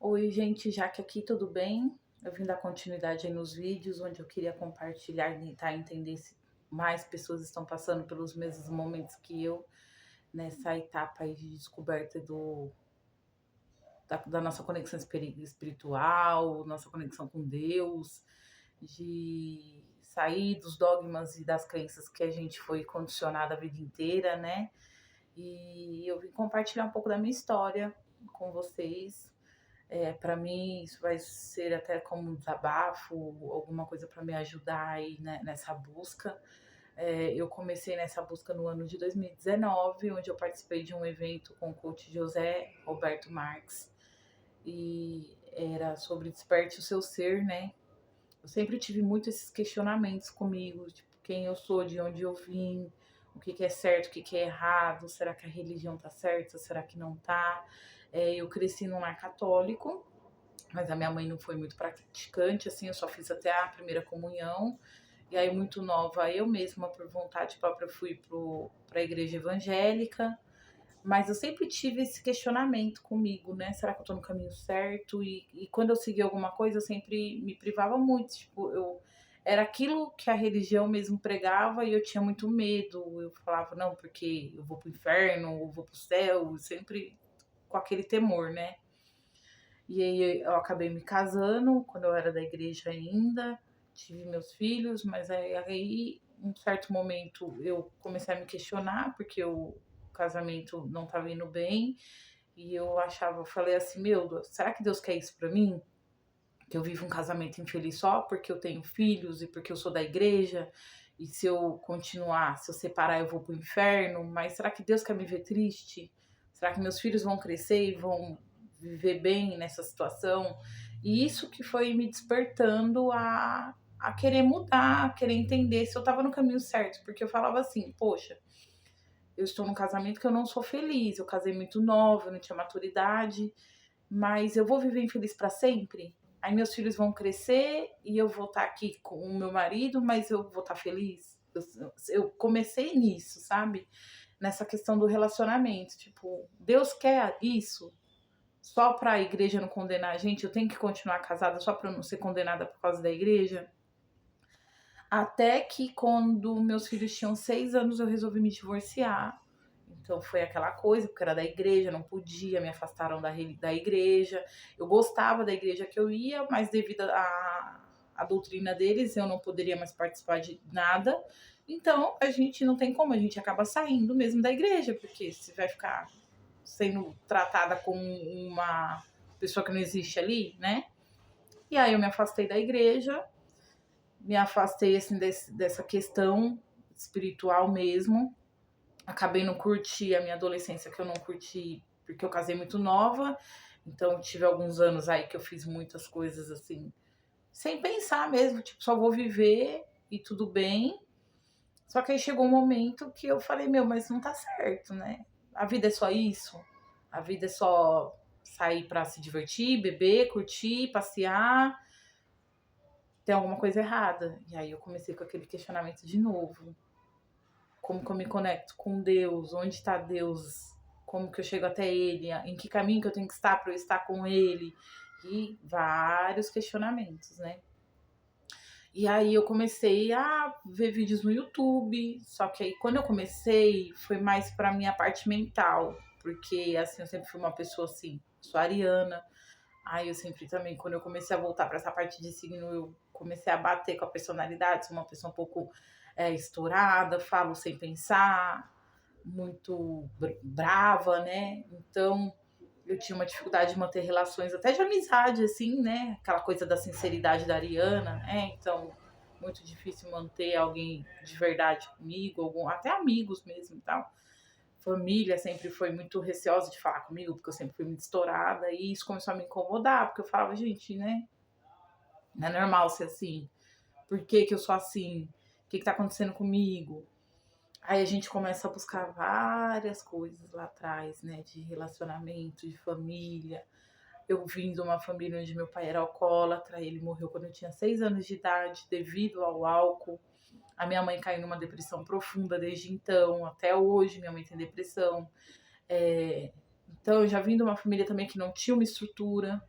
Oi, gente, já que aqui tudo bem, eu vim dar continuidade aí nos vídeos, onde eu queria compartilhar e tentar entender se mais pessoas estão passando pelos mesmos momentos que eu, nessa etapa aí de descoberta da nossa conexão espiritual, nossa conexão com Deus, de sair dos dogmas e das crenças que a gente foi condicionado a vida inteira, né? E eu vim compartilhar um pouco da minha história com vocês. Para mim, isso vai ser até como um desabafo, alguma coisa para me ajudar aí, né, nessa busca. Eu comecei nessa busca no ano de 2019, onde eu participei de um evento com o coach José Roberto Marques, e era sobre desperte o seu ser, né? Eu sempre tive muito esses questionamentos comigo, tipo, quem eu sou, de onde eu vim, o que que é certo, o que que é errado, será que a religião tá certa, será que não tá? Eu cresci num lar católico, mas a minha mãe não foi muito praticante, assim, eu só fiz até a primeira comunhão. E aí, muito nova, eu mesma, por vontade própria, fui para a igreja evangélica. Mas eu sempre tive esse questionamento comigo, né? Será que eu tô no caminho certo? E quando eu segui alguma coisa, eu sempre me privava muito. Tipo, era aquilo que a religião mesmo pregava e eu tinha muito medo. Eu falava, não, porque eu vou pro inferno, eu vou pro céu, sempre com aquele temor, né? E aí eu acabei me casando quando eu era da igreja ainda, tive meus filhos, mas aí um certo momento eu comecei a me questionar porque o casamento não estava indo bem e eu achava, eu falei assim, meu Deus, será que Deus quer isso pra mim? Que eu vivo um casamento infeliz só porque eu tenho filhos e porque eu sou da igreja? E se eu continuar, se eu separar, eu vou pro inferno? Mas será que Deus quer me ver triste? Será que meus filhos vão crescer e vão viver bem nessa situação? E isso que foi me despertando a querer mudar, a querer entender se eu estava no caminho certo. Porque eu falava assim, poxa, eu estou num casamento que eu não sou feliz, eu casei muito nova, eu não tinha maturidade, mas eu vou viver infeliz para sempre? Aí meus filhos vão crescer e eu vou estar aqui com o meu marido, mas eu vou estar feliz? Eu comecei nisso, sabe? Nessa questão do relacionamento. Tipo, Deus quer isso? Só para a igreja não condenar a gente? Eu tenho que continuar casada só para eu não ser condenada por causa da igreja? Até que quando meus filhos tinham 6 anos, eu resolvi me divorciar. Então foi aquela coisa, porque era da igreja, não podia, me afastaram da igreja. Eu gostava da igreja que eu ia, mas devido à doutrina deles, eu não poderia mais participar de nada. Então a gente não tem como, a gente acaba saindo mesmo da igreja, porque se vai ficar sendo tratada como uma pessoa que não existe ali, né? E aí eu me afastei da igreja, me afastei assim dessa questão espiritual mesmo. Acabei não curti a minha adolescência, que eu não curti porque eu casei muito nova. Então tive alguns anos aí que eu fiz muitas coisas assim, sem pensar mesmo, tipo, só vou viver e tudo bem. Só que aí chegou um momento que eu falei, meu, mas não tá certo, né? A vida é só isso? A vida é só sair pra se divertir, beber, curtir, passear? Tem alguma coisa errada. E aí eu comecei com aquele questionamento de novo. Como que eu me conecto com Deus? Onde está Deus? Como que eu chego até Ele? Em que caminho que eu tenho que estar para eu estar com Ele? E vários questionamentos, né? E aí eu comecei a ver vídeos no YouTube, só que aí quando eu comecei foi mais para minha parte mental, porque assim eu sempre fui uma pessoa assim, sou ariana. Aí eu sempre também, quando eu comecei a voltar para essa parte de signo, eu comecei a bater com a personalidade, sou uma pessoa um pouco estourada, falo sem pensar, muito brava, né? Então eu tinha uma dificuldade de manter relações até de amizade, assim, né? Aquela coisa da sinceridade da Ariana, né? Então, muito difícil manter alguém de verdade comigo, até amigos mesmo e tal. Família sempre foi muito receosa de falar comigo, porque eu sempre fui muito estourada, e isso começou a me incomodar, porque eu falava, gente, né? Não é normal ser assim. Por que que eu sou assim? O que que tá acontecendo comigo? Aí a gente começa a buscar várias coisas lá atrás, né? De relacionamento, de família. Eu vim de uma família onde meu pai era alcoólatra, ele morreu quando eu tinha 6 anos de idade devido ao álcool. A minha mãe caiu numa depressão profunda desde então, até hoje minha mãe tem depressão. É, então eu já vim de uma família também que não tinha uma estrutura.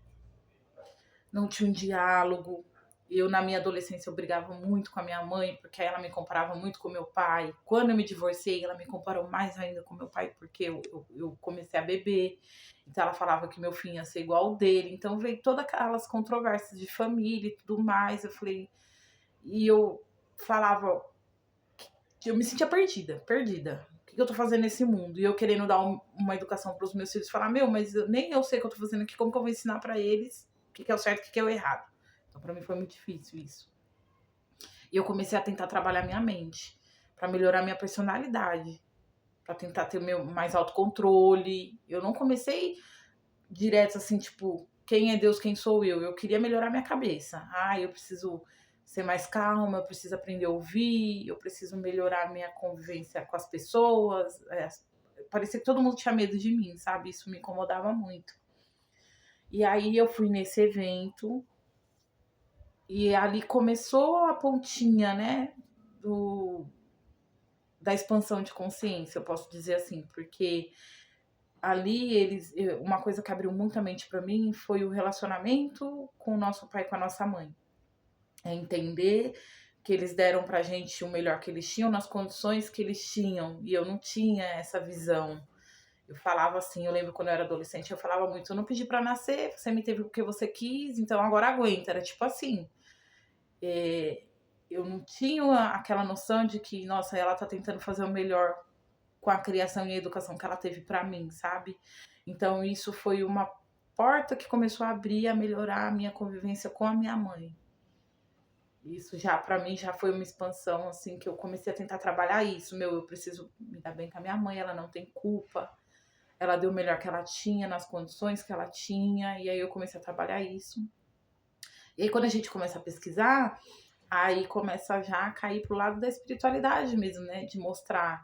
não tinha um diálogo. Eu, na minha adolescência, eu brigava muito com a minha mãe, porque ela me comparava muito com meu pai. Quando eu me divorciei, ela me comparou mais ainda com meu pai, porque eu comecei a beber. Então, ela falava que meu fim ia ser igual ao dele. Então, veio todas aquelas controvérsias de família e tudo mais. Eu falei. E eu falava que eu me sentia perdida, perdida. O que eu tô fazendo nesse mundo? E eu querendo dar uma educação para os meus filhos, falar, meu, mas nem eu sei o que eu tô fazendo aqui, como que eu vou ensinar para eles o que é o certo e o que é o errado? Então, para mim foi muito difícil isso. E eu comecei a tentar trabalhar minha mente, para melhorar minha personalidade, para tentar ter o meu mais autocontrole. Eu não comecei direto assim, tipo, quem é Deus, quem sou eu? Eu queria melhorar minha cabeça. Ah, eu preciso ser mais calma, eu preciso aprender a ouvir, eu preciso melhorar minha convivência com as pessoas. Parecia que todo mundo tinha medo de mim, sabe? Isso me incomodava muito. E aí eu fui nesse evento e ali começou a pontinha, né, do, da expansão de consciência, eu posso dizer assim, porque ali uma coisa que abriu muita mente para mim foi o relacionamento com o nosso pai e com a nossa mãe. É entender que eles deram pra gente o melhor que eles tinham nas condições que eles tinham, e eu não tinha essa visão. Eu falava assim, eu lembro quando eu era adolescente, eu falava muito, eu não pedi pra nascer, você me teve porque você quis, então agora aguenta. Era tipo assim, eu não tinha aquela noção de que, nossa, ela tá tentando fazer o melhor com a criação e a educação que ela teve pra mim, sabe? Então isso foi uma porta que começou a abrir, a melhorar a minha convivência com a minha mãe. Isso já pra mim já foi uma expansão assim que eu comecei a tentar trabalhar isso. Meu, eu preciso me dar bem com a minha mãe, ela não tem culpa. Ela deu o melhor que ela tinha nas condições que ela tinha, e aí eu comecei a trabalhar isso. E aí quando a gente começa a pesquisar, aí começa já a cair pro lado da espiritualidade mesmo, né? De mostrar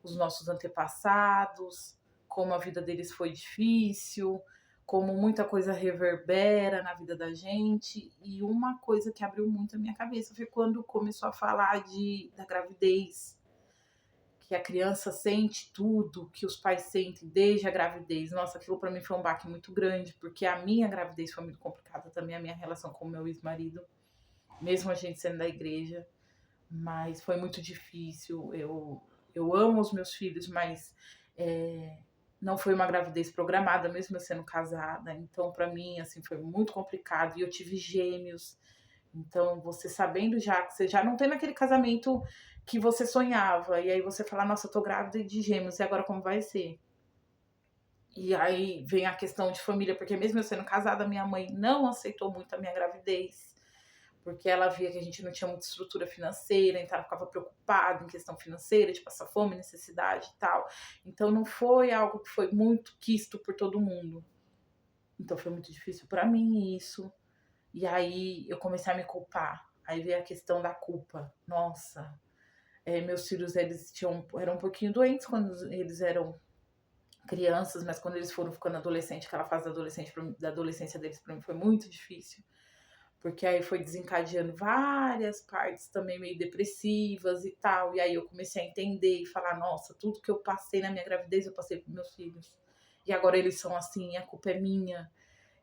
os nossos antepassados, como a vida deles foi difícil, como muita coisa reverbera na vida da gente. E uma coisa que abriu muito a minha cabeça foi quando começou a falar da gravidez, que a criança sente tudo que os pais sentem desde a gravidez. Nossa, aquilo para mim foi um baque muito grande, porque a minha gravidez foi muito complicada também, a minha relação com o meu ex-marido, mesmo a gente sendo da igreja, mas foi muito difícil. Eu amo os meus filhos, mas não foi uma gravidez programada, mesmo eu sendo casada. Então, para mim, assim, foi muito complicado. E eu tive gêmeos. Então, você sabendo já que você já não tem naquele casamento que você sonhava. E aí você fala, nossa, eu tô grávida de gêmeos, e agora como vai ser? E aí vem a questão de família, porque mesmo eu sendo casada, minha mãe não aceitou muito a minha gravidez, porque ela via que a gente não tinha muita estrutura financeira, então ela ficava preocupada em questão financeira, de passar fome, necessidade e tal. Então não foi algo que foi muito quisto por todo mundo. Então foi muito difícil para mim isso. E aí eu comecei a me culpar. Aí veio a questão da culpa. Nossa, meus filhos eram um pouquinho doentes quando eles eram crianças, mas quando eles foram ficando adolescentes, aquela fase da adolescência deles para mim foi muito difícil, porque aí foi desencadeando várias partes também meio depressivas e tal, e aí eu comecei a entender e falar, nossa, tudo que eu passei na minha gravidez eu passei para meus filhos, e agora eles são assim, a culpa é minha,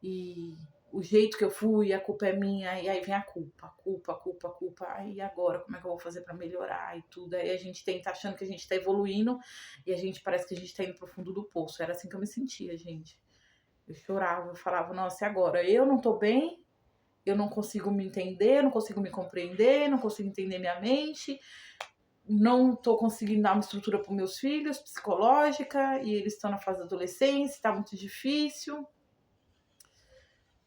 e o jeito que eu fui, a culpa é minha, e aí vem a culpa, aí agora como é que eu vou fazer para melhorar e tudo, aí a gente tenta achando que a gente tá evoluindo, e a gente parece que a gente tá indo pro fundo do poço, era assim que eu me sentia, gente. Eu chorava, eu falava, nossa, e agora? Eu não tô bem, eu não consigo me entender, não consigo me compreender, não consigo entender minha mente, não tô conseguindo dar uma estrutura para meus filhos, psicológica, e eles estão na fase da adolescência, tá muito difícil.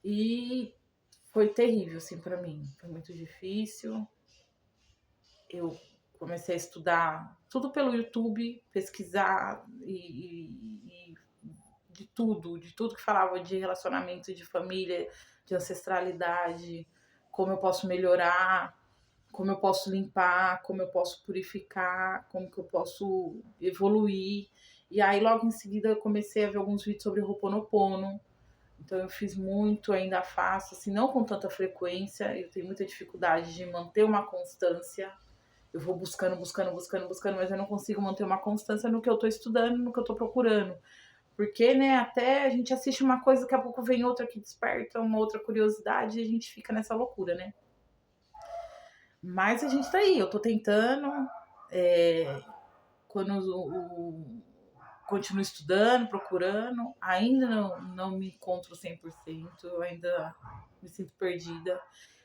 E foi terrível, assim, para mim. Foi muito difícil. Eu comecei a estudar tudo pelo YouTube, pesquisar e de tudo que falava de relacionamento, de família, de ancestralidade, como eu posso melhorar, como eu posso limpar, como eu posso purificar, como que eu posso evoluir. E aí, logo em seguida, eu comecei a ver alguns vídeos sobre o Ho'oponopono. Então, eu fiz muito, ainda faço, assim, não com tanta frequência. Eu tenho muita dificuldade de manter uma constância. Eu vou buscando, mas eu não consigo manter uma constância no que eu tô estudando, no que eu tô procurando. Porque, né, até a gente assiste uma coisa, daqui a pouco vem outra que desperta uma outra curiosidade e a gente fica nessa loucura, né? Mas a gente tá aí, eu tô tentando. é, Quando continuo estudando, procurando, ainda não me encontro 100%, eu ainda me sinto perdida.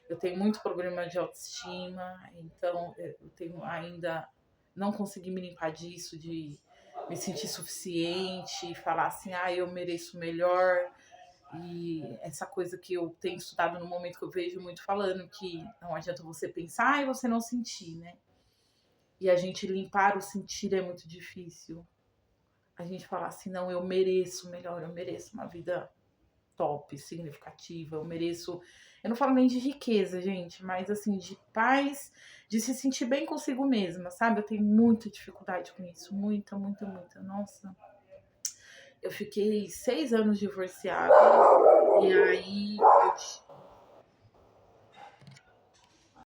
Eu tenho muito problema de autoestima, então eu tenho ainda não consegui me limpar disso, de me sentir suficiente, falar assim, ah, eu mereço melhor. E essa coisa que eu tenho estudado no momento que eu vejo muito falando que não adianta você pensar e você não sentir, né? E a gente limpar o sentir é muito difícil. A gente falar assim, não, eu mereço melhor, eu mereço uma vida top, significativa, eu mereço. Eu não falo nem de riqueza, gente, mas assim, de paz, de se sentir bem consigo mesma, sabe? Eu tenho muita dificuldade com isso, muita, muita, muita. Nossa, eu fiquei 6 anos divorciada, e aí